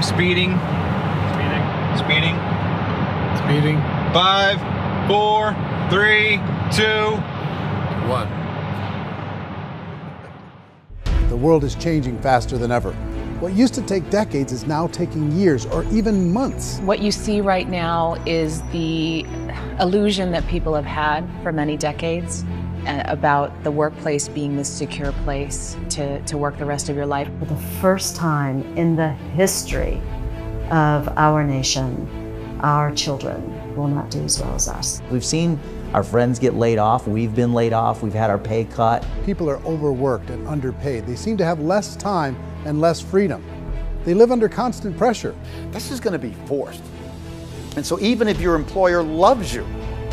Speeding. Speeding. Speeding. 5, 4, 3, 2, 1. The world is changing faster than ever. What used to take decades is now taking years or even months. What you see right now is the illusion that people have had for many decades about the workplace being this secure place to work the rest of your life. For the first time in the history of our nation, our children will not do as well as us. We've seen our friends get laid off, we've been laid off, we've had our pay cut. People are overworked and underpaid. They seem to have less time and less freedom. They live under constant pressure. This is going to be forced. And so even if your employer loves you,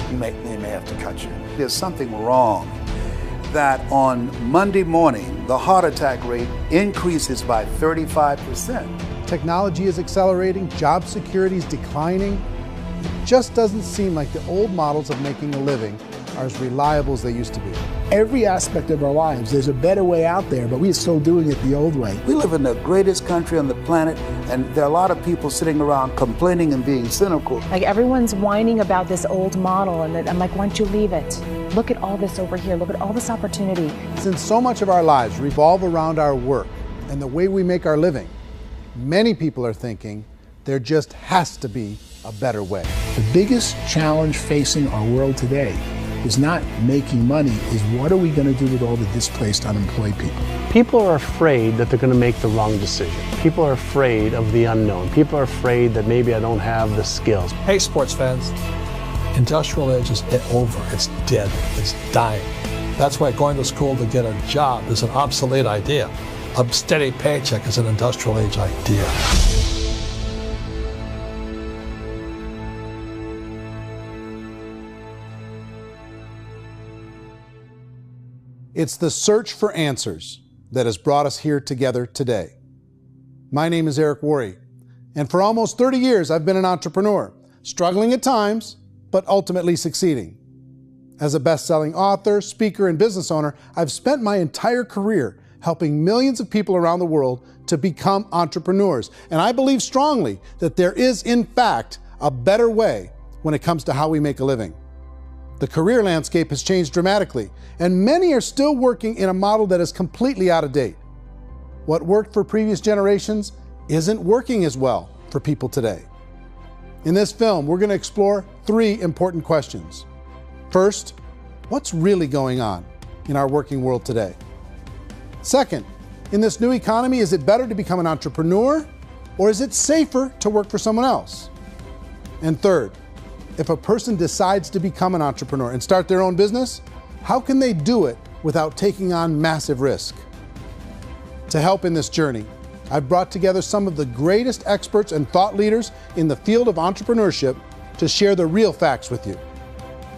they may have to cut you. There's something wrong that on Monday morning, the heart attack rate increases by 35%. Technology is accelerating, job security is declining. It just doesn't seem like the old models of making a living are as reliable as they used to be. Every aspect of our lives, there's a better way out there, but we're still doing it the old way. We live in the greatest country on the planet, and there are a lot of people sitting around complaining and being cynical. Like everyone's whining about this old model, and I'm like, why don't you leave it? Look at all this over here. Look at all this opportunity. Since so much of our lives revolve around our work and the way we make our living, many people are thinking there just has to be a better way. The biggest challenge facing our world today is not making money, is what are we going to do with all the displaced, unemployed people? People are afraid that they're going to make the wrong decision. People are afraid of the unknown. People are afraid that maybe I don't have the skills. Hey, sports fans, industrial age is over. It's dead. It's dying. That's why going to school to get a job is an obsolete idea. A steady paycheck is an industrial age idea. It's the search for answers that has brought us here together today. My name is Eric Worre, and for almost 30 years I've been an entrepreneur, struggling at times, but ultimately succeeding. As a best-selling author, speaker, and business owner, I've spent my entire career helping millions of people around the world to become entrepreneurs. And I believe strongly that there is, in fact, a better way when it comes to how we make a living. The career landscape has changed dramatically, and many are still working in a model that is completely out of date. What worked for previous generations isn't working as well for people today. In this film, we're going to explore 3 important questions. First, what's really going on in our working world today? Second, in this new economy, is it better to become an entrepreneur, or is it safer to work for someone else? And third, if a person decides to become an entrepreneur and start their own business, how can they do it without taking on massive risk? To help in this journey, I've brought together some of the greatest experts and thought leaders in the field of entrepreneurship to share the real facts with you.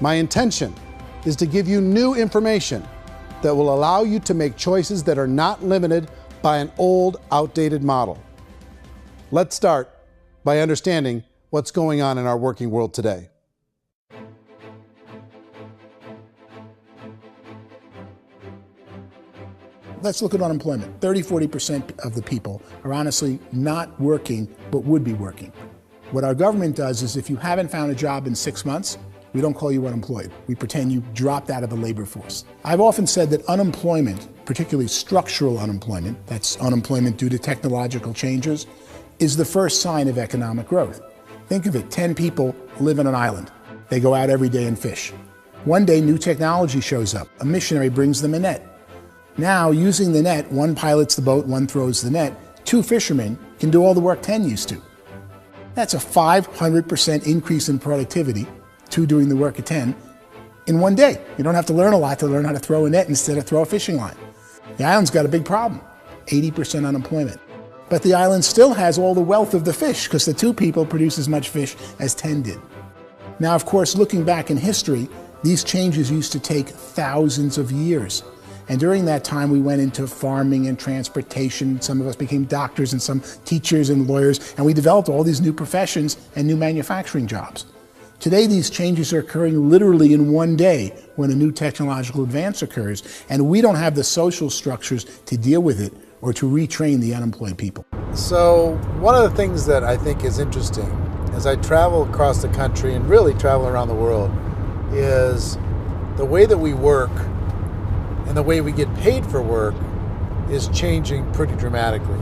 My intention is to give you new information that will allow you to make choices that are not limited by an old, outdated model. Let's start by understanding what's going on in our working world today. Let's look at unemployment. 30–40% of the people are honestly not working, but would be working. What our government does is if you haven't found a job in 6 months, we don't call you unemployed. We pretend you dropped out of the labor force. I've often said that unemployment, particularly structural unemployment, that's unemployment due to technological changes, is the first sign of economic growth. Think of it, 10 people live on an island. They go out every day and fish. One day, new technology shows up. A missionary brings them a net. Now, using the net, one pilots the boat, one throws the net. 2 fishermen can do all the work 10 used to. That's a 500% increase in productivity, 2 doing the work of 10, in one day. You don't have to learn a lot to learn how to throw a net instead of throw a fishing line. The island's got a big problem, 80% unemployment. But the island still has all the wealth of the fish because the 2 people produce as much fish as 10 did. Now, of course, looking back in history, these changes used to take thousands of years. And during that time, we went into farming and transportation. Some of us became doctors and some teachers and lawyers, and we developed all these new professions and new manufacturing jobs. Today, these changes are occurring literally in one day when a new technological advance occurs, and we don't have the social structures to deal with it or to retrain the unemployed people. So one of the things that I think is interesting as I travel across the country and really travel around the world is the way that we work and the way we get paid for work is changing pretty dramatically.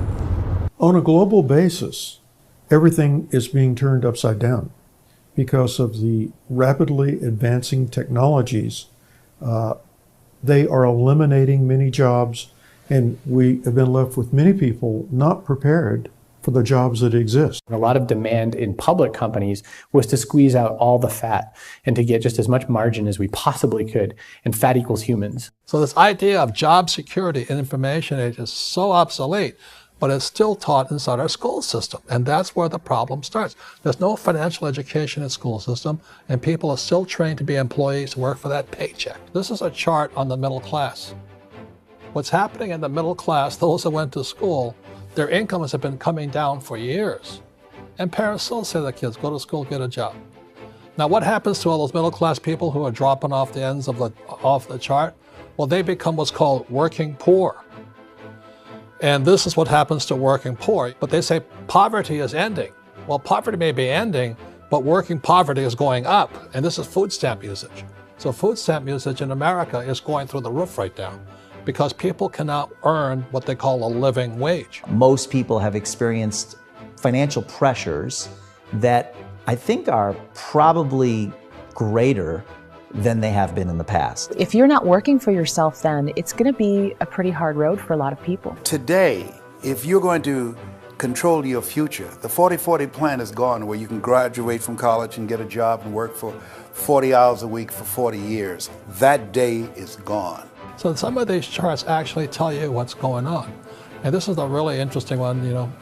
On a global basis, everything is being turned upside down because of the rapidly advancing technologies. They are eliminating many jobs, and we have been left with many people not prepared for the jobs that exist. A lot of demand in public companies was to squeeze out all the fat and to get just as much margin as we possibly could, and fat equals humans. So this idea of job security in information age is so obsolete, but it's still taught inside our school system, and that's where the problem starts. There's no financial education in the school system, and people are still trained to be employees to work for that paycheck. This is a chart on the middle class. What's happening in the middle class, those that went to school, their incomes have been coming down for years. And parents still say to their kids, go to school, get a job. Now what happens to all those middle class people who are dropping off the ends of the chart? Well, they become what's called working poor. And this is what happens to working poor. But they say poverty is ending. Well, poverty may be ending, but working poverty is going up. And this is food stamp usage. So food stamp usage in America is going through the roof right now, because people cannot earn what they call a living wage. Most people have experienced financial pressures that I think are probably greater than they have been in the past. If you're not working for yourself, then it's going to be a pretty hard road for a lot of people. Today, if you're going to control your future, the 40-40 plan is gone, where you can graduate from college and get a job and work for 40 hours a week for 40 years. That day is gone. So some of these charts actually tell you what's going on. And this is a really interesting one, you know.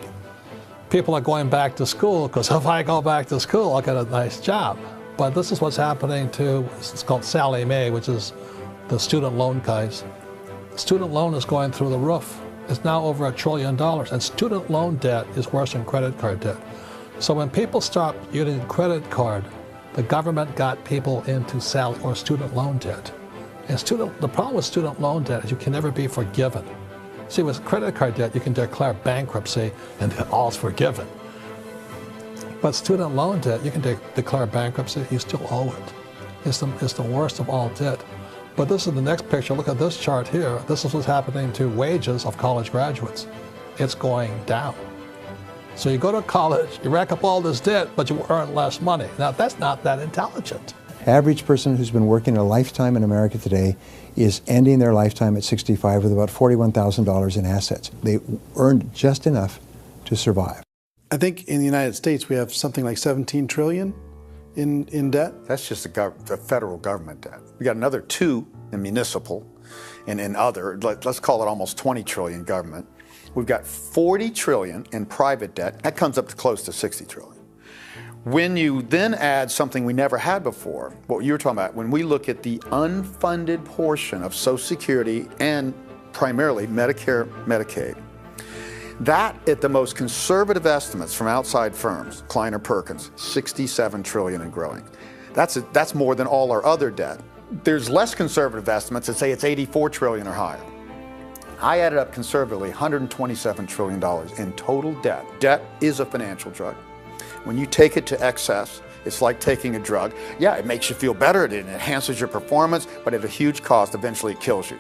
People are going back to school because if I go back to school, I'll get a nice job. But this is what's happening to, it's called Sallie Mae, which is the student loan guys. Student loan is going through the roof. It's now over $1 trillion, and student loan debt is worse than credit card debt. So when people stopped using credit card, the government got people into student loan debt. And the problem with student loan debt is you can never be forgiven. See, with credit card debt, you can declare bankruptcy and then all's forgiven. But student loan debt, you can declare bankruptcy, you still owe it. It's the worst of all debt. But this is the next picture. Look at this chart here. This is what's happening to wages of college graduates. It's going down. So you go to college, you rack up all this debt, but you earn less money. Now, that's not that intelligent. Average person who's been working a lifetime in America today is ending their lifetime at 65 with about $41,000 in assets. They earned just enough to survive. I think in the United States we have something like 17 trillion in debt. That's just the federal government debt. We got another 2 in municipal and in other, let's call it almost 20 trillion government. We've got 40 trillion in private debt. That comes up to close to 60 trillion. When you then add something we never had before, what you were talking about, when we look at the unfunded portion of Social Security and primarily Medicare, Medicaid, that at the most conservative estimates from outside firms, Kleiner Perkins, 67 trillion and growing. That's more than all our other debt. There's less conservative estimates that say it's 84 trillion or higher. I added up conservatively $127 trillion in total debt. Debt is a financial drug. When you take it to excess, it's like taking a drug. Yeah, it makes you feel better, it enhances your performance, but at a huge cost, eventually it kills you.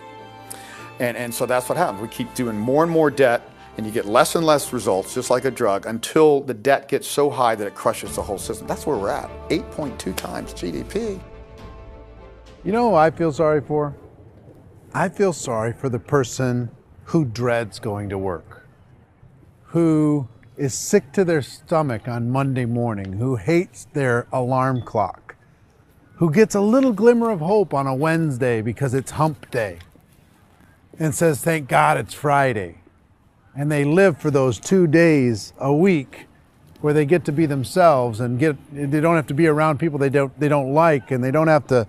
And so that's what happens. We keep doing more and more debt, and you get less and less results, just like a drug, until the debt gets so high that it crushes the whole system. That's where we're at, 8.2 times GDP. You know who I feel sorry for? I feel sorry for the person who dreads going to work, who is sick to their stomach on Monday morning, who hates their alarm clock, who gets a little glimmer of hope on a Wednesday because it's hump day and says, thank God it's Friday. And they live for those 2 days a week where they get to be themselves and they don't have to be around people they don't like, and they don't have to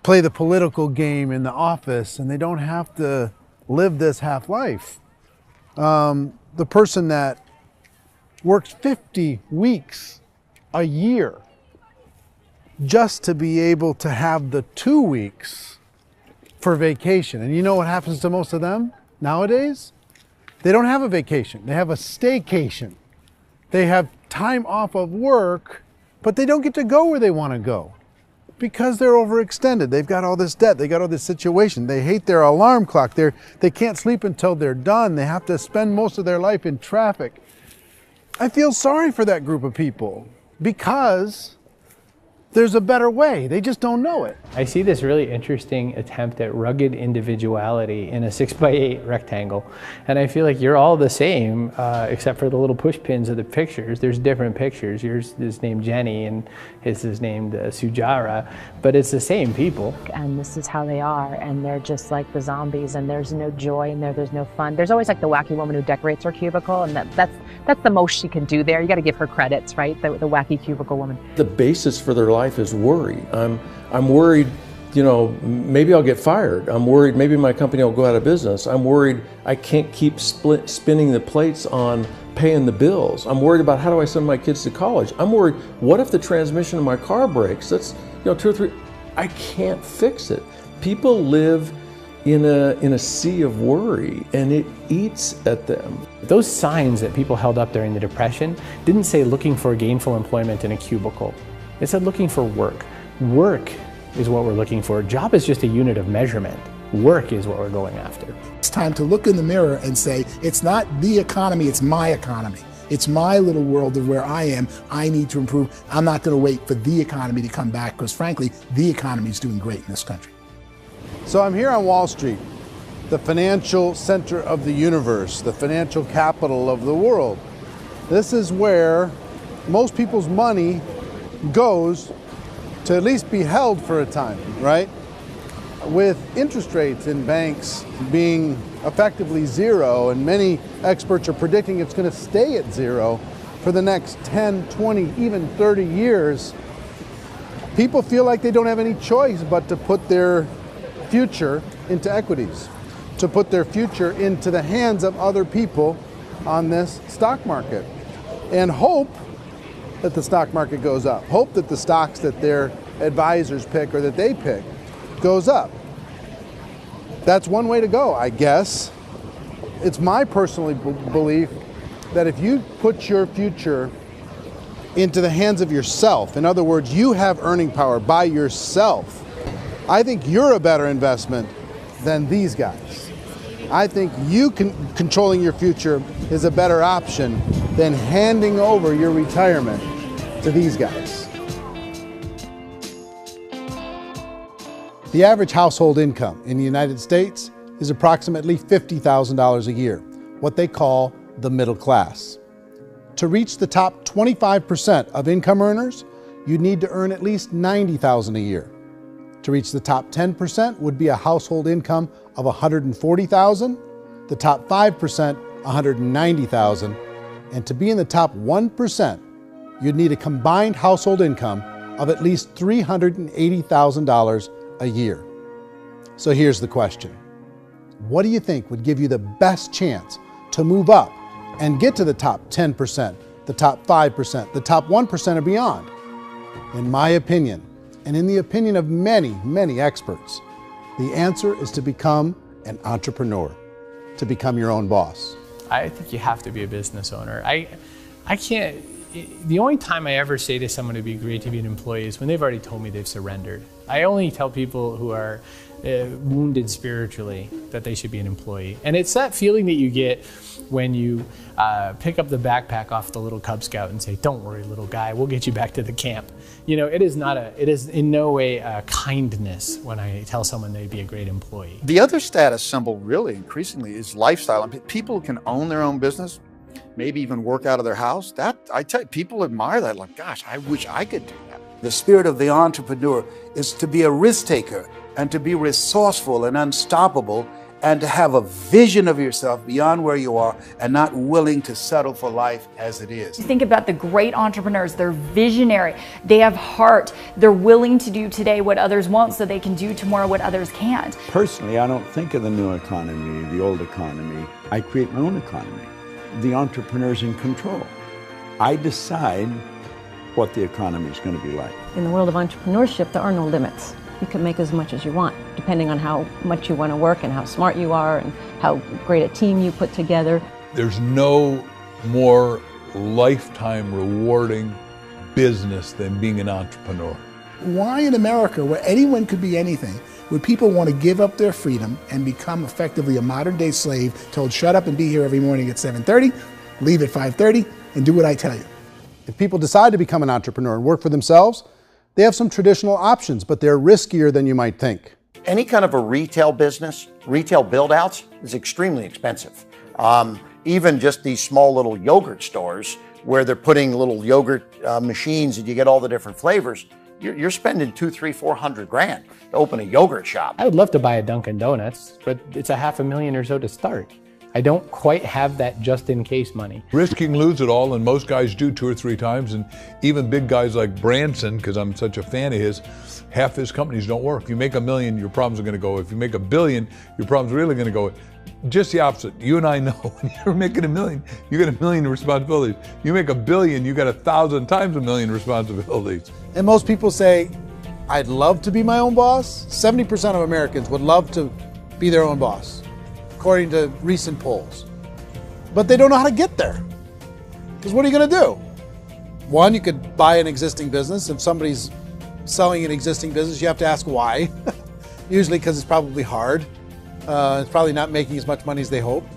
play the political game in the office, and they don't have to live this half life. The person that works 50 weeks a year just to be able to have the 2 weeks for vacation. And you know what happens to most of them nowadays? They don't have a vacation. They have a staycation. They have time off of work, but they don't get to go where they want to go because they're overextended. They've got all this debt. They got all this situation. They hate their alarm clock. They can't sleep until they're done. They have to spend most of their life in traffic. I feel sorry for that group of people because there's a better way. They just don't know it. I see this really interesting attempt at rugged individuality in a 6x8 rectangle. And I feel like you're all the same, except for the little push pins of the pictures. There's different pictures. Yours is named Jenny and his is named Sujara, but it's the same people. And this is how they are, and they're just like the zombies, and there's no joy in there, there's no fun. There's always like the wacky woman who decorates her cubicle, and that's the most she can do there. You got to give her credits, right? The wacky cubicle woman. The basis for their life is worry. I'm worried, you know, maybe I'll get fired. I'm worried maybe my company will go out of business. I'm worried I can't keep spinning the plates on paying the bills. I'm worried about how do I send my kids to college. I'm worried, what if the transmission of my car breaks? That's, you know, 2 or 3, I can't fix it. People live in a sea of worry, and it eats at them. Those signs that people held up during the Depression didn't say looking for gainful employment in a cubicle. It said looking for work. Work is what we're looking for. Job is just a unit of measurement. Work is what we're going after. It's time to look in the mirror and say, it's not the economy, it's my economy. It's my little world of where I am. I need to improve. I'm not going to wait for the economy to come back because frankly, the economy is doing great in this country. So I'm here on Wall Street, the financial center of the universe, the financial capital of the world. This is where most people's money goes to at least be held for a time, right? With interest rates in banks being effectively zero, and many experts are predicting it's going to stay at zero for the next 10, 20, even 30 years, people feel like they don't have any choice but to put their future into equities, to put their future into the hands of other people on this stock market, and hope that the stock market goes up, hope that the stocks that their advisors pick or that they pick goes up. That's one way to go, I guess. It's my personal belief that if you put your future into the hands of yourself, in other words, you have earning power by yourself, I think you're a better investment than these guys. I think you controlling your future is a better option than handing over your retirement to these guys. The average household income in the United States is approximately $50,000 a year, what they call the middle class. To reach the top 25% of income earners, you'd need to earn at least $90,000 a year. To reach the top 10% would be a household income of $140,000, the top 5%, $190,000, and to be in the top 1%, you'd need a combined household income of at least $380,000 a year. So here's the question. What do you think would give you the best chance to move up and get to the top 10%, the top 5%, the top 1% or beyond? In my opinion, and in the opinion of many, many experts, the answer is to become an entrepreneur, to become your own boss. I think you have to be a business owner. I can't, the only time I ever say to someone it'd be great to be an employee is when they've already told me they've surrendered. I only tell people who are wounded spiritually that they should be an employee. And it's that feeling that you get when you pick up the backpack off the little Cub Scout and say, "Don't worry, little guy, we'll get you back to the camp." You know, it is in no way a kindness when I tell someone they'd be a great employee. The other status symbol really increasingly is lifestyle. I mean, people can own their own business, maybe even work out of their house. That, I tell you, people admire that, like, gosh, I wish I could do that. The spirit of the entrepreneur is to be a risk taker and to be resourceful and unstoppable and to have a vision of yourself beyond where you are and not willing to settle for life as it is. Think about the great entrepreneurs. They're visionary. They have heart. They're willing to do today what others won't so they can do tomorrow what others can't. Personally, I don't think of the new economy, the old economy. I create my own economy. The entrepreneur's in control. I decide what the economy is going to be like. In the world of entrepreneurship, there are no limits. you can make as much as you want, depending on how much you want to work and how smart you are and how great a team you put together. There's no more lifetime rewarding business than being an entrepreneur. Why in America, where anyone could be anything, would people want to give up their freedom and become effectively a modern-day slave, told shut up and be here every morning at 7:30, leave at 5:30, and do what I tell you? If people decide to become an entrepreneur and work for themselves, they have some traditional options, but they're riskier than you might think. Any kind of a retail business, retail build-outs, is extremely expensive. Even just these small little yogurt stores where they're putting little yogurt machines and you get all the different flavors, you're spending $200,000, $300,000, $400,000 to open a yogurt shop. I would love to buy a Dunkin' Donuts, but it's $500,000 or so to start. I don't quite have that just-in-case money. Risk you can lose it all, and most guys do 2 or 3 times, and even big guys like Branson, because I'm such a fan of his, half his companies don't work. If you make $1 million, your problems are going to go. If you make $1 billion, your problems are really going to go. Just the opposite. You and I know when you're making $1 million, you get $1 million responsibilities. You make $1 billion, you got 1,000 times $1 million responsibilities. And most people say, I'd love to be my own boss. 70% of Americans would love to be their own boss, according to recent polls. But they don't know how to get there. Because what are you going to do? One, you could buy an existing business. If somebody's selling an existing business, you have to ask why. Usually because it's probably hard. It's probably not making as much money as they hope.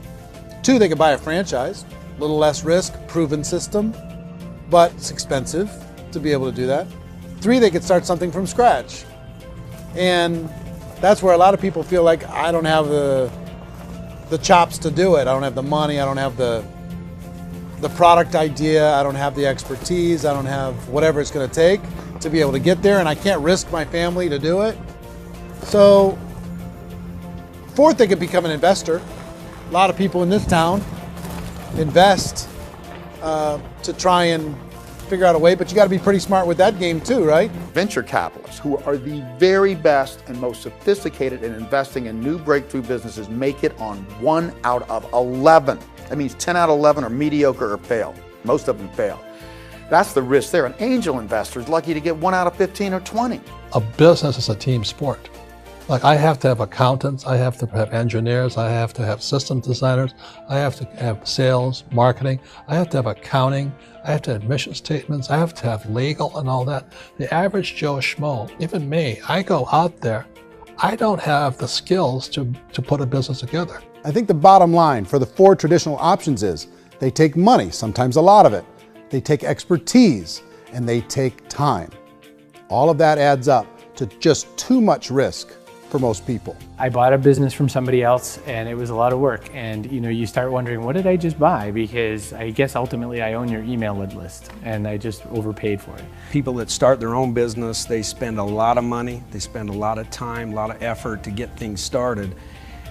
2, they could buy a franchise. A little less risk, proven system, but it's expensive to be able to do that. 3, they could start something from scratch. And that's where a lot of people feel like, I don't have the chops to do it. I don't have the money. I don't have the product idea. I don't have the expertise. I don't have whatever it's going to take to be able to get there, and I can't risk my family to do it. So 4th, they could become an investor. A lot of people in this town invest to try and figure out a way, but you got to be pretty smart with that game too, right? Venture capitalists, who are the very best and most sophisticated in investing in new breakthrough businesses, make it on 1 out of 11. That means 10 out of 11 are mediocre or fail. Most of them fail. That's the risk there. An angel investor is lucky to get 1 out of 15 or 20. A business is a team sport. Like, I have to have accountants, I have to have engineers, I have to have systems designers, I have to have sales, marketing, I have to have accounting, I have to have mission statements, I have to have legal and all that. The average Joe Schmo, even me, I go out there, I don't have the skills to put a business together. I think the bottom line for the 4 traditional options is they take money, sometimes a lot of it. They take expertise, and they take time. All of that adds up to just too much risk for most people. I bought a business from somebody else and it was a lot of work. And you start wondering, what did I just buy? Because I guess ultimately I own your email list and I just overpaid for it. People that start their own business, they spend a lot of money, they spend a lot of time, a lot of effort to get things started.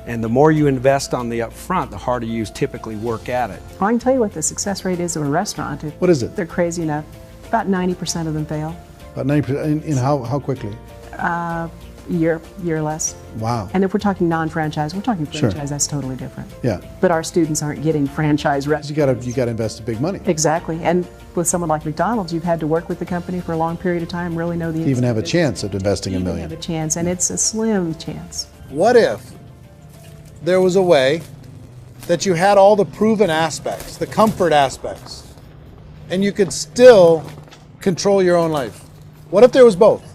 And the more you invest on the upfront, the harder you typically work at it. I can tell you what the success rate is of a restaurant. What is it? They're crazy enough. About 90% of them fail. About 90%, in how quickly? Year less. Wow. And if we're talking non-franchise, we're talking franchise, Sure. That's totally different. Yeah. But our students aren't getting franchise restaurants. You got to invest big money. Exactly. And with someone like McDonald's, you've had to work with the company for a long period of time, really know the Even have a chance at investing $1 million. have a chance, and it's a slim chance. What if there was a way that you had all the proven aspects, the comfort aspects, and you could still control your own life? What if there was both?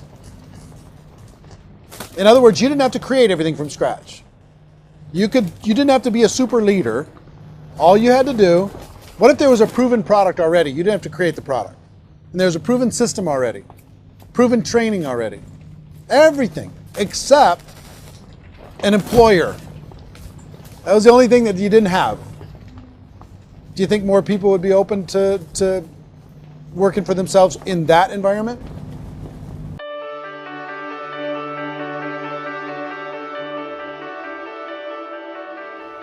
In other words, you didn't have to create everything from scratch. You didn't have to be a super leader. All you had to do, what if there was a proven product already? You didn't have to create the product. And there's a proven system already, proven training already. Everything except an employer. That was the only thing that you didn't have. Do you think more people would be open to working for themselves in that environment?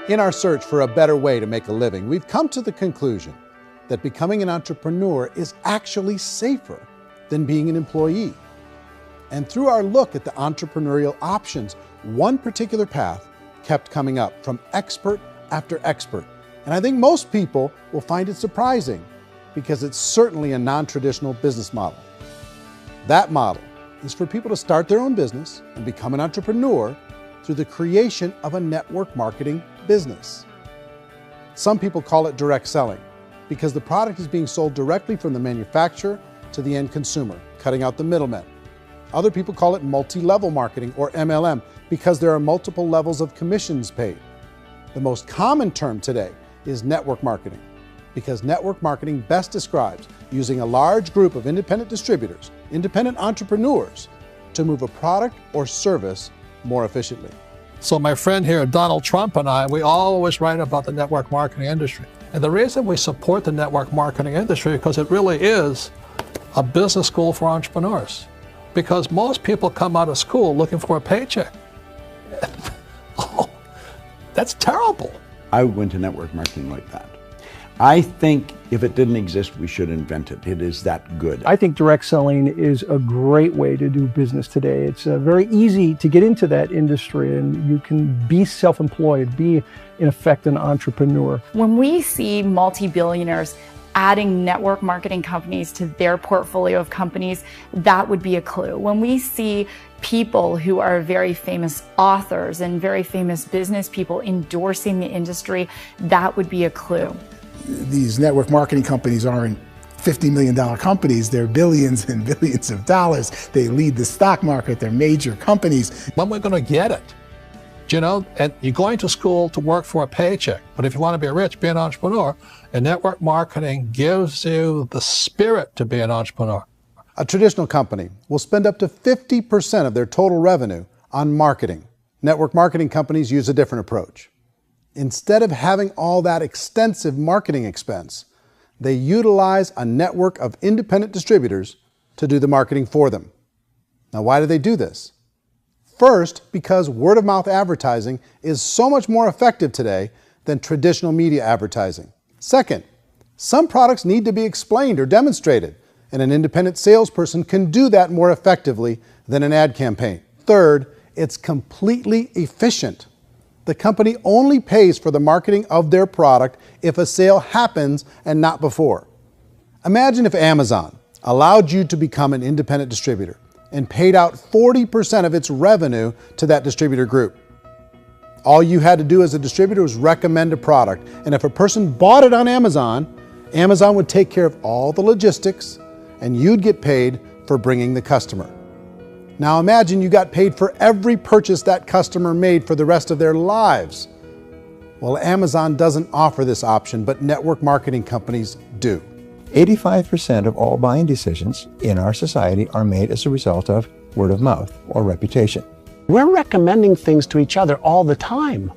In our search for a better way to make a living, we've come to the conclusion that becoming an entrepreneur is actually safer than being an employee. And through our look at the entrepreneurial options, one particular path kept coming up from expert after expert. And I think most people will find it surprising because it's certainly a non-traditional business model. That model is for people to start their own business and become an entrepreneur through the creation of a network marketing business. Some people call it direct selling because the product is being sold directly from the manufacturer to the end consumer, cutting out the middlemen. Other people call it multi-level marketing, or MLM, because there are multiple levels of commissions paid. The most common term today is network marketing, because network marketing best describes using a large group of independent distributors, independent entrepreneurs, to move a product or service more efficiently. So my friend here, Donald Trump, and I, we always write about the network marketing industry. And the reason we support the network marketing industry is because it really is a business school for entrepreneurs. Because most people come out of school looking for a paycheck. Oh, that's terrible. I went to network marketing like that. I think if it didn't exist, we should invent it. It is that good. I think direct selling is a great way to do business today. It's very easy to get into that industry, and you can be self-employed, be in effect an entrepreneur. When we see multi-billionaires adding network marketing companies to their portfolio of companies, that would be a clue. When we see people who are very famous authors and very famous business people endorsing the industry, that would be a clue. These network marketing companies aren't $50 million companies, they're billions and billions of dollars. They lead the stock market, they're major companies. When we're going to get it? You know, and you're going to school to work for a paycheck, but if you want to be rich, be an entrepreneur, and network marketing gives you the spirit to be an entrepreneur. A traditional company will spend up to 50% of their total revenue on marketing. Network marketing companies use a different approach. Instead of having all that extensive marketing expense, they utilize a network of independent distributors to do the marketing for them. Now, why do they do this? First, because word-of-mouth advertising is so much more effective today than traditional media advertising. Second, some products need to be explained or demonstrated, and an independent salesperson can do that more effectively than an ad campaign. Third, it's completely efficient. The company only pays for the marketing of their product if a sale happens and not before. Imagine if Amazon allowed you to become an independent distributor and paid out 40% of its revenue to that distributor group. All you had to do as a distributor was recommend a product, and if a person bought it on Amazon, Amazon would take care of all the logistics, and you'd get paid for bringing the customer. Now imagine you got paid for every purchase that customer made for the rest of their lives. Well, Amazon doesn't offer this option, but network marketing companies do. 85% of all buying decisions in our society are made as a result of word of mouth or reputation. We're recommending things to each other all the time.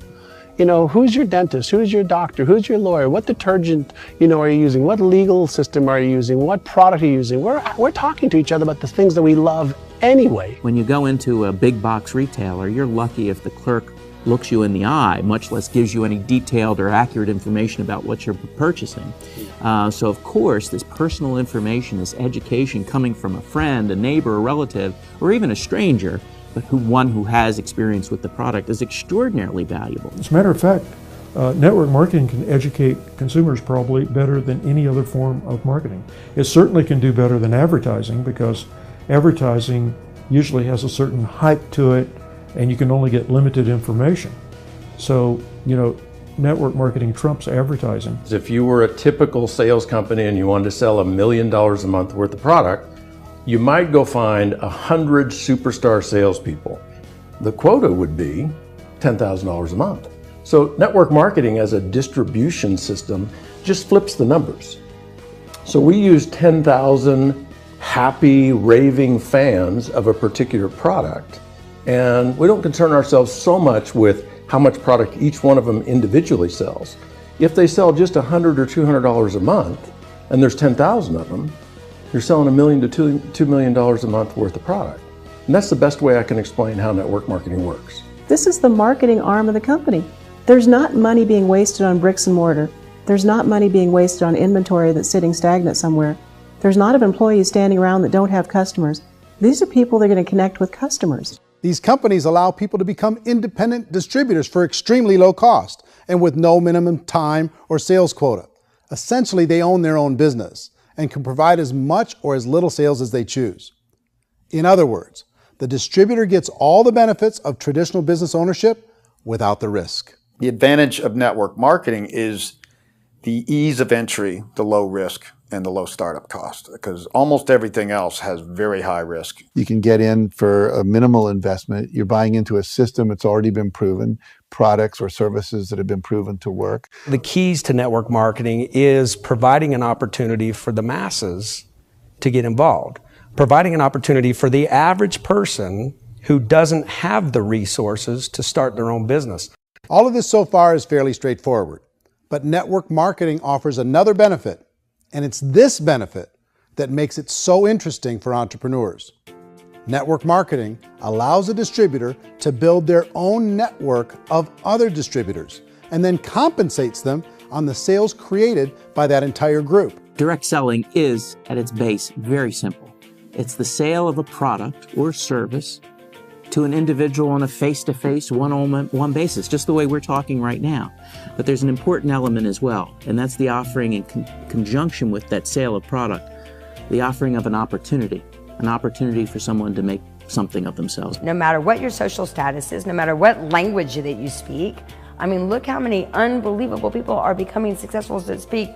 You know, who's your dentist? Who's your doctor? Who's your lawyer? What detergent, are you using? What legal system are you using? What product are you using? We're talking to each other about the things that we love anyway. When you go into a big box retailer, you're lucky if the clerk looks you in the eye, much less gives you any detailed or accurate information about what you're purchasing. So of course, this personal information, this education coming from a friend, a neighbor, a relative, or even a stranger, but one who has experience with the product is extraordinarily valuable. As a matter of fact, network marketing can educate consumers probably better than any other form of marketing. It certainly can do better than advertising because advertising usually has a certain hype to it and you can only get limited information. So, network marketing trumps advertising. If you were a typical sales company and you wanted to sell $1 million a month worth of product, you might go find 100 superstar salespeople. The quota would be $10,000 a month. So network marketing as a distribution system just flips the numbers. So we use 10,000 happy, raving fans of a particular product, and we don't concern ourselves so much with how much product each one of them individually sells. If they sell just $100 or $200 a month, and there's 10,000 of them, you're selling $1 million to $2 million a month worth of product. And that's the best way I can explain how network marketing works. This is the marketing arm of the company. There's not money being wasted on bricks and mortar. There's not money being wasted on inventory that's sitting stagnant somewhere. There's not of employees standing around that don't have customers. These are people that are going to connect with customers. These companies allow people to become independent distributors for extremely low cost and with no minimum time or sales quota. Essentially, they own their own business and can provide as much or as little sales as they choose. In other words, the distributor gets all the benefits of traditional business ownership without the risk. The advantage of network marketing is the ease of entry, the low risk, and the low startup cost, because almost everything else has very high risk. You can get in for a minimal investment. You're buying into a system that's already been proven, products or services that have been proven to work. The keys to network marketing is providing an opportunity for the masses to get involved, providing an opportunity for the average person who doesn't have the resources to start their own business. All of this so far is fairly straightforward, but network marketing offers another benefit, and it's this benefit that makes it so interesting for entrepreneurs. Network marketing allows a distributor to build their own network of other distributors and then compensates them on the sales created by that entire group. Direct selling is, at its base, very simple. It's the sale of a product or service to an individual on a face-to-face, one-on-one basis, just the way we're talking right now. But there's an important element as well, and that's the offering in conjunction with that sale of product, the offering of an opportunity for someone to make something of themselves. No matter what your social status is, no matter what language that you speak, I mean, look how many unbelievable people are becoming successful that speak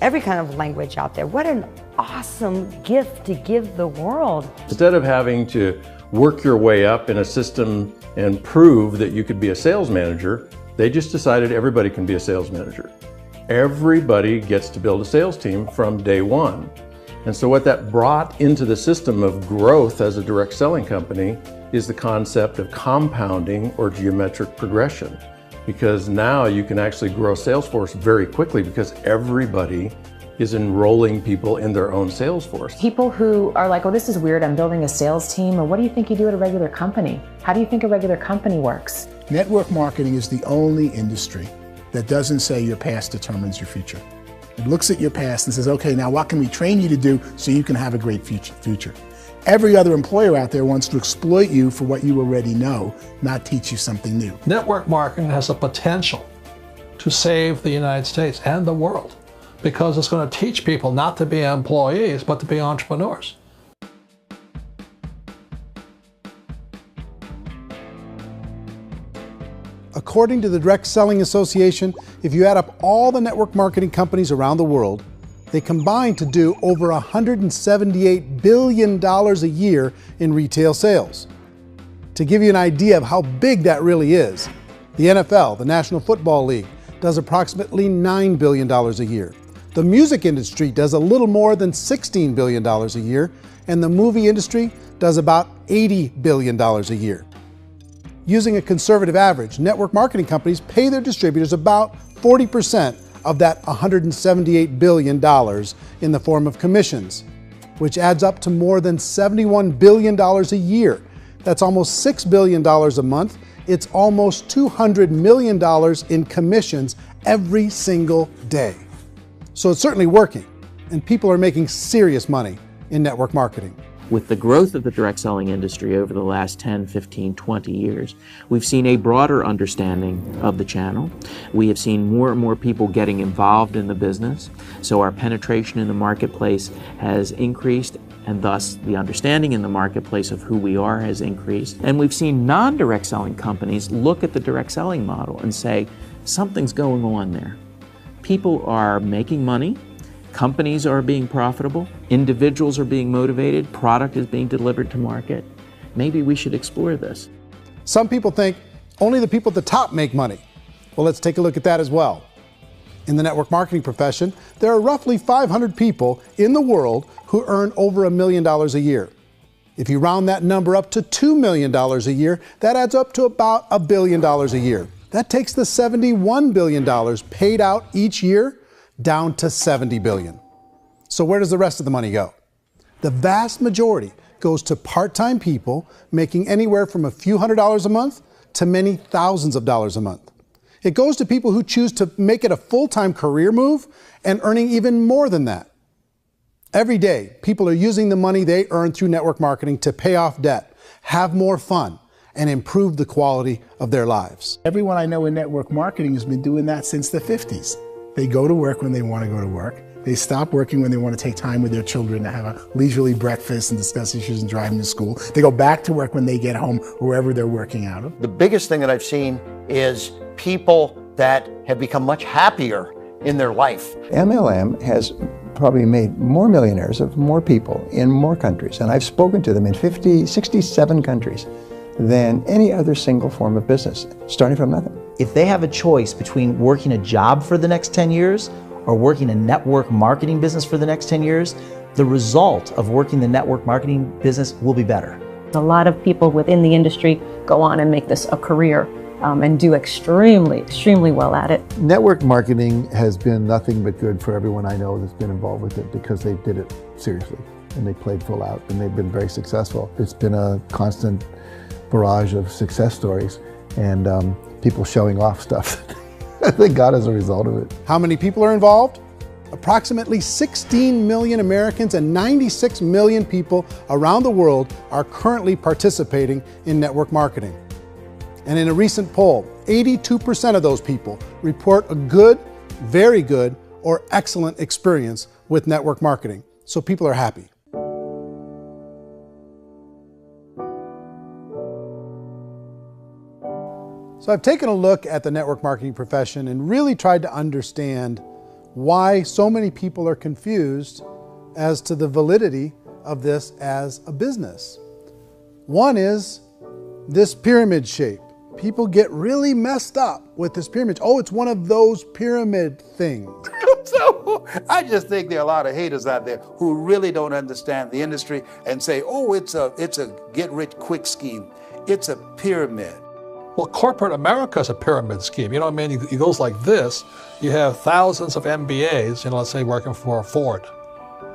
every kind of language out there. What an awesome gift to give the world. Instead of having to work your way up in a system and prove that you could be a sales manager, they just decided everybody can be a sales manager. Everybody gets to build a sales team from day one. And so what that brought into the system of growth as a direct selling company is the concept of compounding or geometric progression. Because now you can actually grow a sales force very quickly because everybody is enrolling people in their own sales force. People who are like, oh, this is weird, I'm building a sales team, or what do you think you do at a regular company? How do you think a regular company works? Network marketing is the only industry that doesn't say your past determines your future. It looks at your past and says, okay, now what can we train you to do so you can have a great future? Every other employer out there wants to exploit you for what you already know, not teach you something new. Network marketing has the potential to save the United States and the world because it's going to teach people not to be employees, but to be entrepreneurs. According to the Direct Selling Association, if you add up all the network marketing companies around the world, they combine to do over $178 billion a year in retail sales. To give you an idea of how big that really is, the NFL, the National Football League, does approximately $9 billion a year. The music industry does a little more than $16 billion a year, and the movie industry does about $80 billion a year. Using a conservative average, network marketing companies pay their distributors about 40% of that $178 billion in the form of commissions, which adds up to more than $71 billion a year. That's almost $6 billion a month. It's almost $200 million in commissions every single day. So it's certainly working, and people are making serious money in network marketing. With the growth of the direct selling industry over the last 10, 15, 20 years, we've seen a broader understanding of the channel. We have seen more and more people getting involved in the business, so our penetration in the marketplace has increased, and thus the understanding in the marketplace of who we are has increased. And we've seen non-direct selling companies look at the direct selling model and say, something's going on there. People are making money. Companies are being profitable, individuals are being motivated, product is being delivered to market. Maybe we should explore this. Some people think only the people at the top make money. Well, let's take a look at that as well. In the network marketing profession, there are roughly 500 people in the world who earn over $1 million a year. If you round that number up to $2 million a year, that adds up to about $1 billion a year. That takes the $71 billion paid out each year down to $70 billion. So where does the rest of the money go? The vast majority goes to part-time people making anywhere from a few $100s a month to many thousands of dollars a month. It goes to people who choose to make it a full-time career move and earning even more than that. Every day, people are using the money they earn through network marketing to pay off debt, have more fun, and improve the quality of their lives. Everyone I know in network marketing has been doing that since the 50s. They go to work when they want to go to work. They stop working when they want to take time with their children to have a leisurely breakfast and discuss issues and driving to school. They go back to work when they get home, wherever they're working out of. The biggest thing that I've seen is people that have become much happier in their life. MLM has probably made more millionaires of more people in more countries, and I've spoken to them in 67 countries, than any other single form of business, starting from nothing. If they have a choice between working a job for the next 10 years or working a network marketing business for the next 10 years, the result of working the network marketing business will be better. A lot of people within the industry go on and make this a career and do extremely well at it. Network marketing has been nothing but good for everyone I know that's been involved with it, because they did it seriously and they played full out and they've been very successful. It's been a constant barrage of success stories and people showing off stuff that they got as a result of it. How many people are involved? Approximately 16 million Americans and 96 million people around the world are currently participating in network marketing. And in a recent poll, 82% of those people report a good, very good, or excellent experience with network marketing. So people are happy. So I've taken a look at the network marketing profession and really tried to understand why so many people are confused as to the validity of this as a business. One is this pyramid shape. People get really messed up with this pyramid. Oh, it's one of those pyramid things. So I just think there are a lot of haters out there who really don't understand the industry and say, oh, it's a get-rich-quick scheme. It's a pyramid. Well, corporate America is a pyramid scheme. You know what I mean? It goes like this. You have thousands of MBAs, let's say working for Ford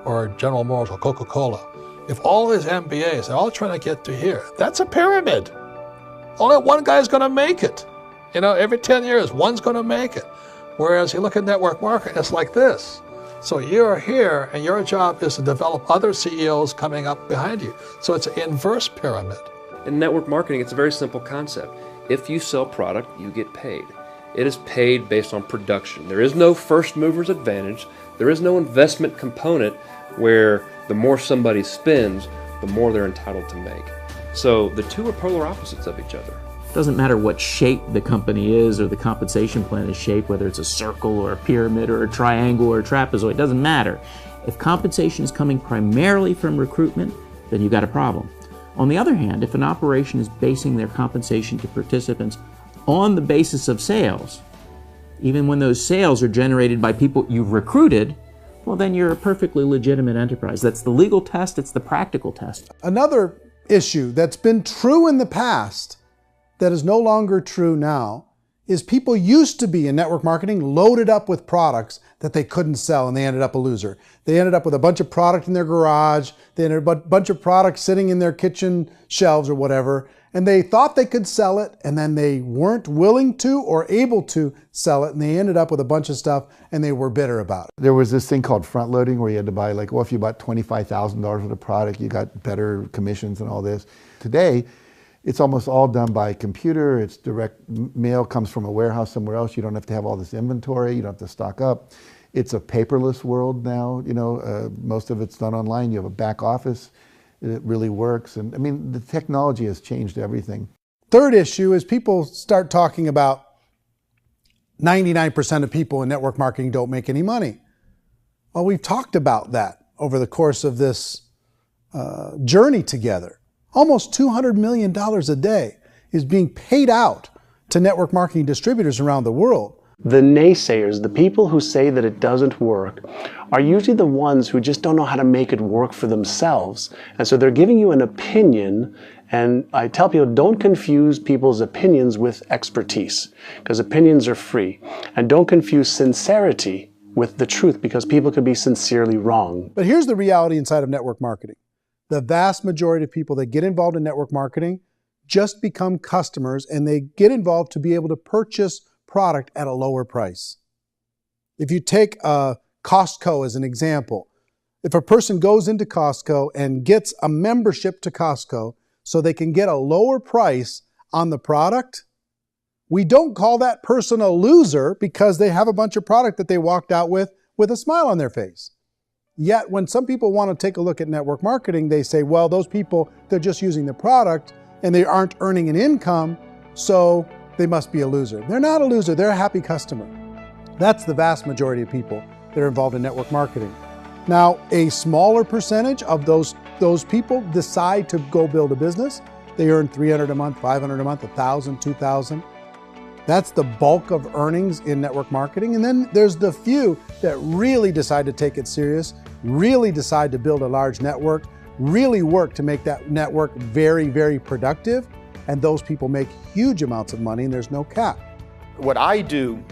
or General Motors or Coca-Cola. If all these MBAs are all trying to get to here, that's a pyramid. Only one guy's going to make it. Every 10 years, one's going to make it. Whereas you look at network marketing, it's like this. So you're here, and your job is to develop other CEOs coming up behind you. So it's an inverse pyramid. In network marketing, it's a very simple concept. If you sell product, you get paid. It is paid based on production. There is no first mover's advantage. There is no investment component where the more somebody spends, the more they're entitled to make. So the two are polar opposites of each other. It doesn't matter what shape the company is or the compensation plan is shaped, whether it's a circle or a pyramid or a triangle or a trapezoid, it doesn't matter. If compensation is coming primarily from recruitment, then you've got a problem. On the other hand, if an operation is basing their compensation to participants on the basis of sales, even when those sales are generated by people you've recruited, well, then you're a perfectly legitimate enterprise. That's the legal test, it's the practical test. Another issue that's been true in the past that is no longer true now is people used to be in network marketing loaded up with products that they couldn't sell, and they ended up a loser. They ended up with a bunch of product in their garage, they ended up with a bunch of products sitting in their kitchen shelves or whatever, and they thought they could sell it, and then they weren't willing to or able to sell it, and they ended up with a bunch of stuff, and they were bitter about it. There was this thing called front loading where you had to buy, if you bought $25,000 worth of product, you got better commissions and all this. Today, it's almost all done by computer. It's direct mail, comes from a warehouse somewhere else. You don't have to have all this inventory. You don't have to stock up. It's a paperless world now. Most of it's done online. You have a back office. It really works. And the technology has changed everything. Third issue is people start talking about 99% of people in network marketing don't make any money. Well, we've talked about that over the course of this journey together. Almost $200 million a day is being paid out to network marketing distributors around the world. The naysayers, the people who say that it doesn't work, are usually the ones who just don't know how to make it work for themselves. And so they're giving you an opinion, and I tell people, don't confuse people's opinions with expertise, because opinions are free. And don't confuse sincerity with the truth, because people could be sincerely wrong. But here's the reality inside of network marketing. The vast majority of people that get involved in network marketing just become customers, and they get involved to be able to purchase product at a lower price. If you take Costco as an example, if a person goes into Costco and gets a membership to Costco so they can get a lower price on the product, we don't call that person a loser because they have a bunch of product that they walked out with with a smile on their face. Yet when some people want to take a look at network marketing, they say, well, those people, they're just using the product and they aren't earning an income, so they must be a loser. They're not a loser, they're a happy customer. That's the vast majority of people that are involved in network marketing. Now, a smaller percentage of those people decide to go build a business. They earn $300 a month, $500 a month, $1,000, $2,000. That's the bulk of earnings in network marketing. And then there's the few that really decide to take it serious, really decide to build a large network, really work to make that network very, very productive. And those people make huge amounts of money and there's no cap. What I do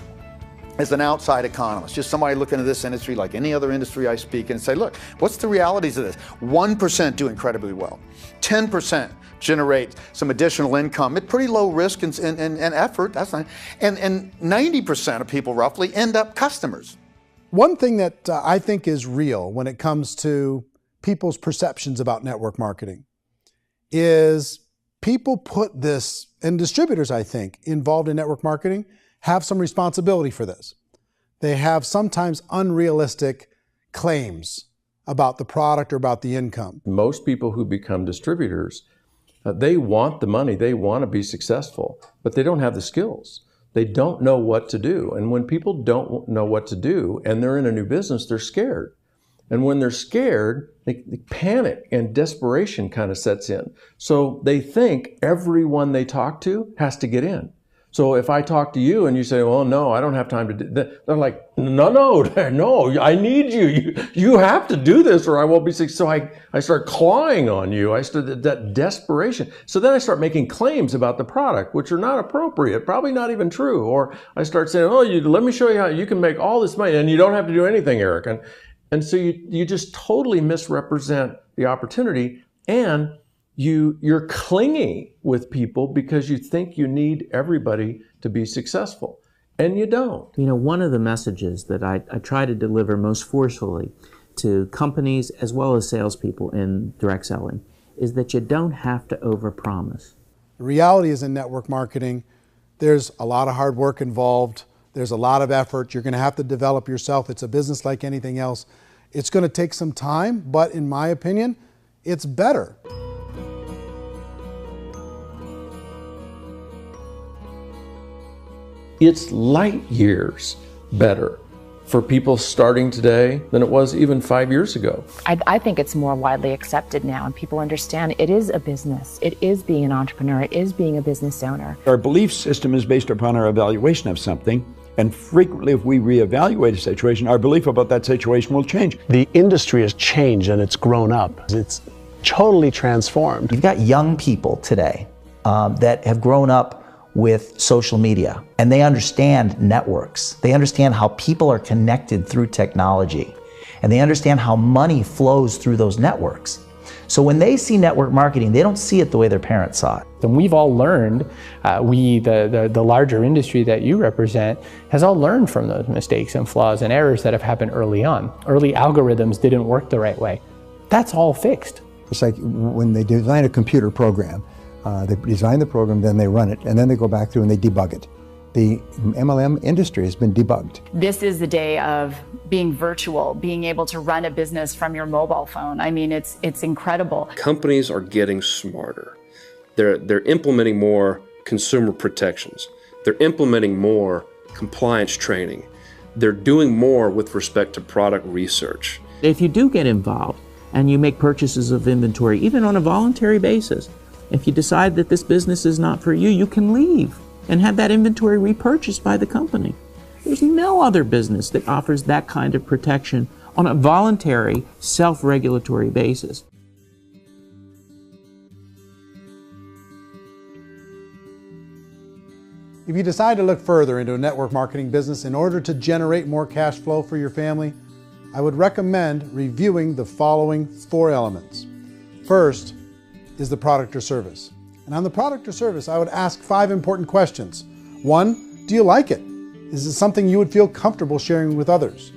as an outside economist, just somebody looking at this industry like any other industry I speak and say, look, what's the realities of this? 1% do incredibly well. 10% generate some additional income at pretty low risk and effort, that's not, and 90% of people roughly end up customers. One thing that I think is real when it comes to people's perceptions about network marketing is people put this, and distributors, I think, involved in network marketing have some responsibility for this. They have sometimes unrealistic claims about the product or about the income. Most people who become distributors, they want the money, they want to be successful, but they don't have the skills. They don't know what to do. And when people don't know what to do and they're in a new business, they're scared. And when they're scared, they panic and desperation kind of sets in. So they think everyone they talk to has to get in. So if I talk to you and you say, well, no, I don't have time to do that, they're like, no, I need you. You have to do this or I won't be successful. So I start clawing on you. I start that desperation. So then I start making claims about the product, which are not appropriate, probably not even true. Or I start saying, oh, let me show you how you can make all this money and you don't have to do anything, Eric. And so you just totally misrepresent the opportunity, and you're clingy with people because you think you need everybody to be successful, and you don't. You know, one of the messages that I try to deliver most forcefully to companies as well as salespeople in direct selling is that you don't have to overpromise. The reality is in network marketing, there's a lot of hard work involved. There's a lot of effort. You're going to have to develop yourself. It's a business like anything else. It's going to take some time, but in my opinion, it's better. It's light years better for people starting today than it was even 5 years ago. I think it's more widely accepted now, and people understand it is a business. It is being an entrepreneur. It is being a business owner. Our belief system is based upon our evaluation of something. And frequently, if we reevaluate a situation, our belief about that situation will change. The industry has changed and it's grown up. It's totally transformed. You've got young people today that have grown up with social media, and they understand networks. They understand how people are connected through technology, and they understand how money flows through those networks. So when they see network marketing, they don't see it the way their parents saw it. And we've all learned, the larger industry that you represent, has all learned from those mistakes and flaws and errors that have happened early on. Early algorithms didn't work the right way. That's all fixed. It's like when they design a computer program, they design the program, then they run it, and then they go back through and they debug it. The MLM industry has been debugged. This is the day of being virtual, being able to run a business from your mobile phone. I mean, it's incredible. Companies are getting smarter. They're implementing more consumer protections. They're implementing more compliance training. They're doing more with respect to product research. If you do get involved and you make purchases of inventory, even on a voluntary basis, if you decide that this business is not for you, you can leave and have that inventory repurchased by the company. There's no other business that offers that kind of protection on a voluntary, self-regulatory basis. If you decide to look further into a network marketing business in order to generate more cash flow for your family, I would recommend reviewing the following 4 elements. First is the product or service. And on the product or service, I would ask 5 important questions. 1, do you like it? Is it something you would feel comfortable sharing with others?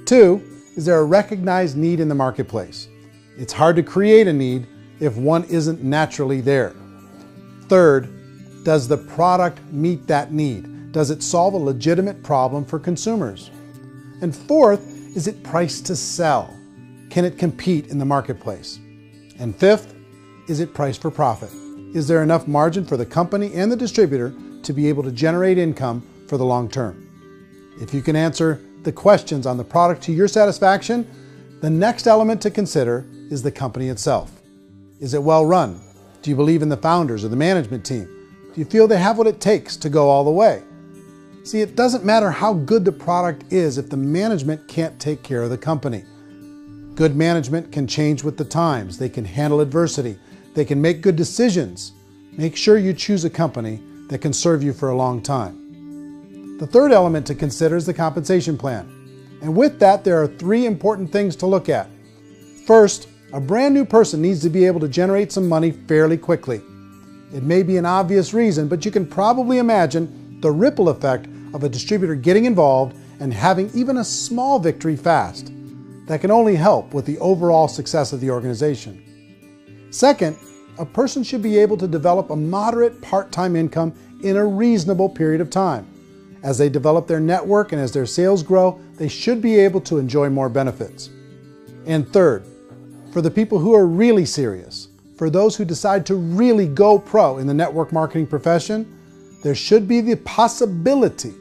2, is there a recognized need in the marketplace? It's hard to create a need if one isn't naturally there. 3rd, does the product meet that need? Does it solve a legitimate problem for consumers? And 4th, Is it priced to sell? Can it compete in the marketplace? And fifth, is it priced for profit? Is there enough margin for the company and the distributor to be able to generate income for the long term? If you can answer the questions on the product to your satisfaction, the next element to consider is the company itself. Is it well run? Do you believe in the founders or the management team? Do you feel they have what it takes to go all the way? See, it doesn't matter how good the product is if the management can't take care of the company. Good management can change with the times. They can handle adversity. They can make good decisions. Make sure you choose a company that can serve you for a long time. The third element to consider is the compensation plan. And with that, there are 3 important things to look at. First, a brand new person needs to be able to generate some money fairly quickly. It may be an obvious reason, but you can probably imagine the ripple effect of a distributor getting involved and having even a small victory fast. That can only help with the overall success of the organization. Second, a person should be able to develop a moderate part-time income in a reasonable period of time. As they develop their network and as their sales grow, they should be able to enjoy more benefits. And third, for the people who are really serious, for those who decide to really go pro in the network marketing profession, there should be the possibility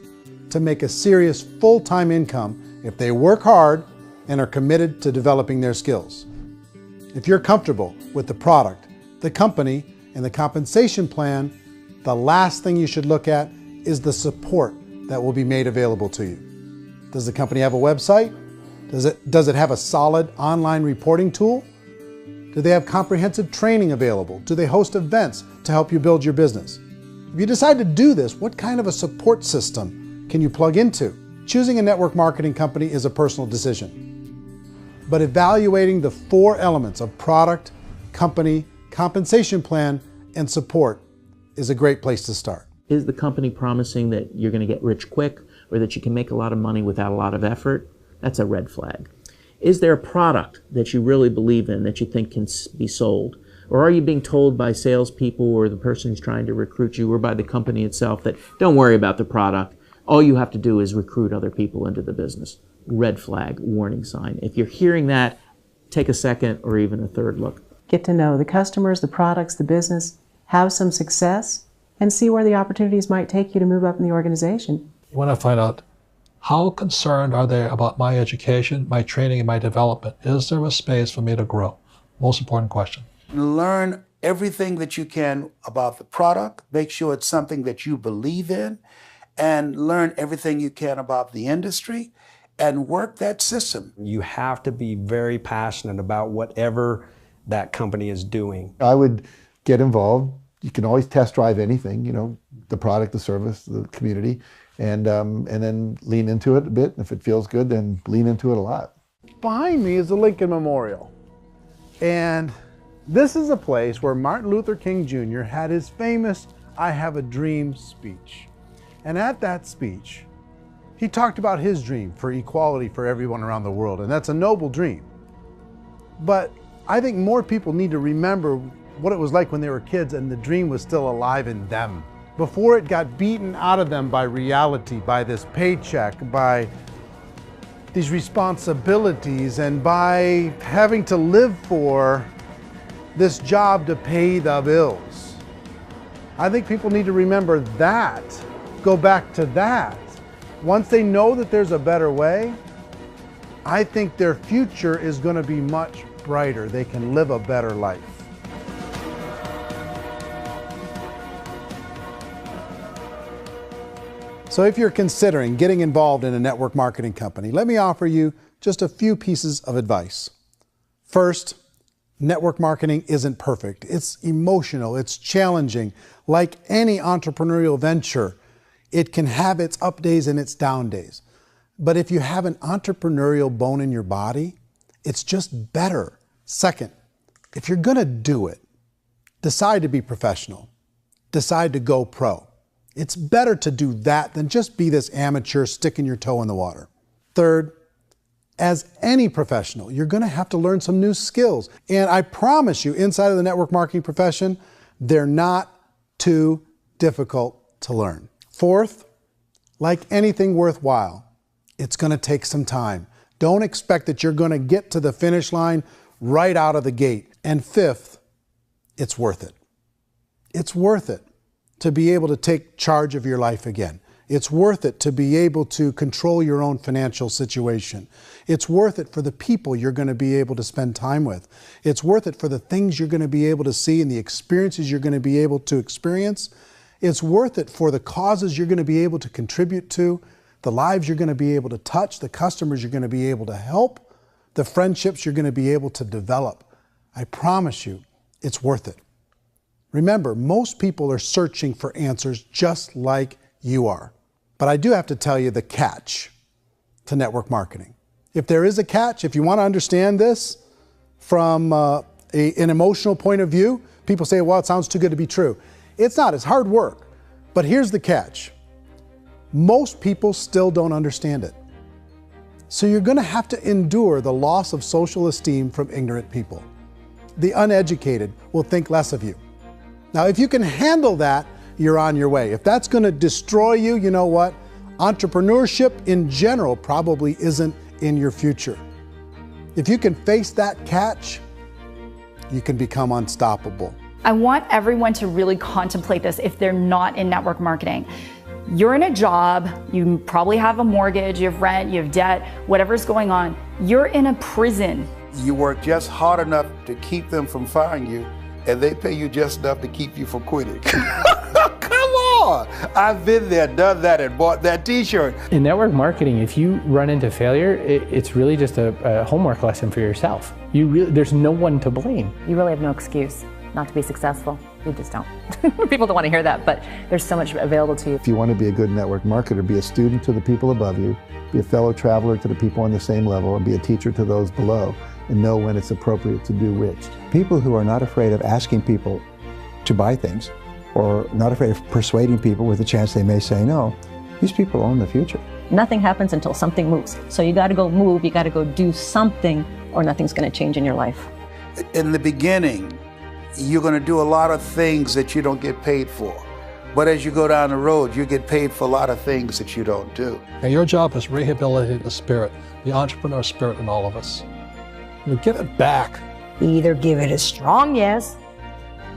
to make a serious full-time income if they work hard and are committed to developing their skills. If you're comfortable with the product, the company, and the compensation plan, the last thing you should look at is the support that will be made available to you. Does the company have a website? Does it have a solid online reporting tool? Do they have comprehensive training available? Do they host events to help you build your business? If you decide to do this, what kind of a support system can you plug into? Choosing a network marketing company is a personal decision. But evaluating the 4 elements of product, company, compensation plan, and support is a great place to start. Is the company promising that you're going to get rich quick or that you can make a lot of money without a lot of effort? That's a red flag. Is there a product that you really believe in that you think can be sold? Or are you being told by salespeople or the person who's trying to recruit you or by the company itself that don't worry about the product, all you have to do is recruit other people into the business? Red flag, warning sign. If you're hearing that, take a second or even a third look. Get to know the customers, the products, the business, have some success, and see where the opportunities might take you to move up in the organization. You want to find out how concerned are they about my education, my training, and my development? Is there a space for me to grow? Most important question. Learn everything that you can about the product. Make sure it's something that you believe in, and learn everything you can about the industry and work that system. You have to be very passionate about whatever that company is doing. I would get involved. You can always test drive anything, the product, the service, the community, and then lean into it a bit. If it feels good, then lean into it a lot. Behind me is the Lincoln Memorial. And this is a place where Martin Luther King Jr. had his famous "I Have a Dream" speech. And at that speech, he talked about his dream for equality for everyone around the world, and that's a noble dream. But I think more people need to remember what it was like when they were kids and the dream was still alive in them. Before it got beaten out of them by reality, by this paycheck, by these responsibilities, and by having to live for this job to pay the bills. I think people need to remember that, go back to that. Once they know that there's a better way, I think their future is going to be much brighter. They can live a better life. So if you're considering getting involved in a network marketing company, let me offer you just a few pieces of advice. First, network marketing isn't perfect. It's emotional, it's challenging. Like any entrepreneurial venture, it can have its up days and its down days. But if you have an entrepreneurial bone in your body, it's just better. Second, if you're gonna do it, decide to be professional. Decide to go pro. It's better to do that than just be this amateur sticking your toe in the water. Third, as any professional, you're gonna have to learn some new skills. And I promise you, inside of the network marketing profession, they're not too difficult to learn. Fourth, like anything worthwhile, it's gonna take some time. Don't expect that you're going to get to the finish line right out of the gate. And fifth, it's worth it. It's worth it to be able to take charge of your life again. It's worth it to be able to control your own financial situation. It's worth it for the people you're going to be able to spend time with. It's worth it for the things you're going to be able to see and the experiences you're going to be able to experience. It's worth it for the causes you're going to be able to contribute to, the lives you're going to be able to touch, the customers you're going to be able to help, the friendships you're going to be able to develop. I promise you, it's worth it. Remember, most people are searching for answers just like you are. But I do have to tell you the catch to network marketing. If there is a catch, if you want to understand this from an emotional point of view, people say, well, it sounds too good to be true. It's not, it's hard work. But here's the catch. Most people still don't understand it. So you're going to have to endure the loss of social esteem from ignorant people. The uneducated will think less of you. Now, if you can handle that, you're on your way. If that's going to destroy you, you know what? Entrepreneurship in general probably isn't in your future. If you can face that catch, you can become unstoppable. I want everyone to really contemplate this if they're not in network marketing. You're in a job, you probably have a mortgage, you have rent, you have debt, whatever's going on. You're in a prison. You work just hard enough to keep them from firing you, and they pay you just enough to keep you from quitting. Come on! I've been there, done that, and bought that t-shirt. In network marketing, if you run into failure, it's really just a homework lesson for yourself. There's no one to blame. You really have no excuse not to be successful. You just don't. People don't want to hear that, but there's so much available to you. If you want to be a good network marketer, be a student to the people above you, be a fellow traveler to the people on the same level, and be a teacher to those below, and know when it's appropriate to do which. People who are not afraid of asking people to buy things, or not afraid of persuading people with a chance they may say no, these people own the future. Nothing happens until something moves. So you got to go move, you got to go do something, or nothing's going to change in your life. In the beginning, you're going to do a lot of things that you don't get paid for. But as you go down the road, you get paid for a lot of things that you don't do. And your job is rehabilitate the spirit, the entrepreneur spirit in all of us. You get it back. You either give it a strong yes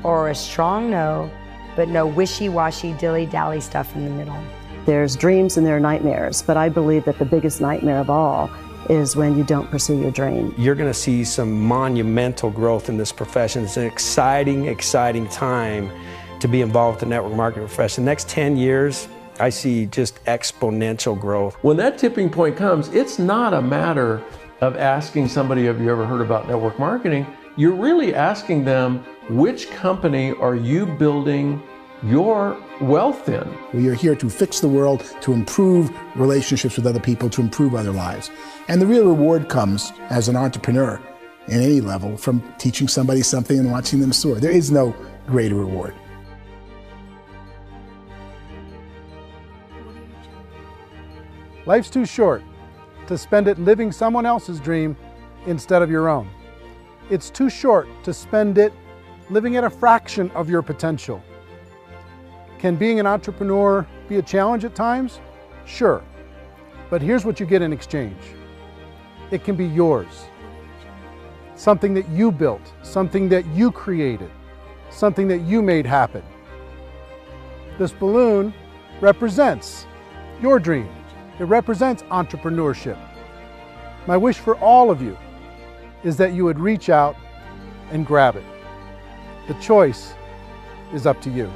or a strong no, but no wishy-washy, dilly-dally stuff in the middle. There's dreams and there are nightmares, but I believe that the biggest nightmare of all is when you don't pursue your dream. You're going to see some monumental growth in this profession. It's an exciting, exciting time to be involved with the network marketing profession. The next 10 years, I see just exponential growth. When that tipping point comes, it's not a matter of asking somebody, have you ever heard about network marketing? You're really asking them, which company are you building your wealth in? We are here to fix the world, to improve relationships with other people, to improve other lives. And the real reward comes as an entrepreneur in any level from teaching somebody something and watching them soar. There is no greater reward. Life's too short to spend it living someone else's dream instead of your own. It's too short to spend it living at a fraction of your potential. Can being an entrepreneur be a challenge at times? Sure. But here's what you get in exchange. It can be yours. Something that you built, something that you created, something that you made happen. This balloon represents your dream. It represents entrepreneurship. My wish for all of you is that you would reach out and grab it. The choice is up to you.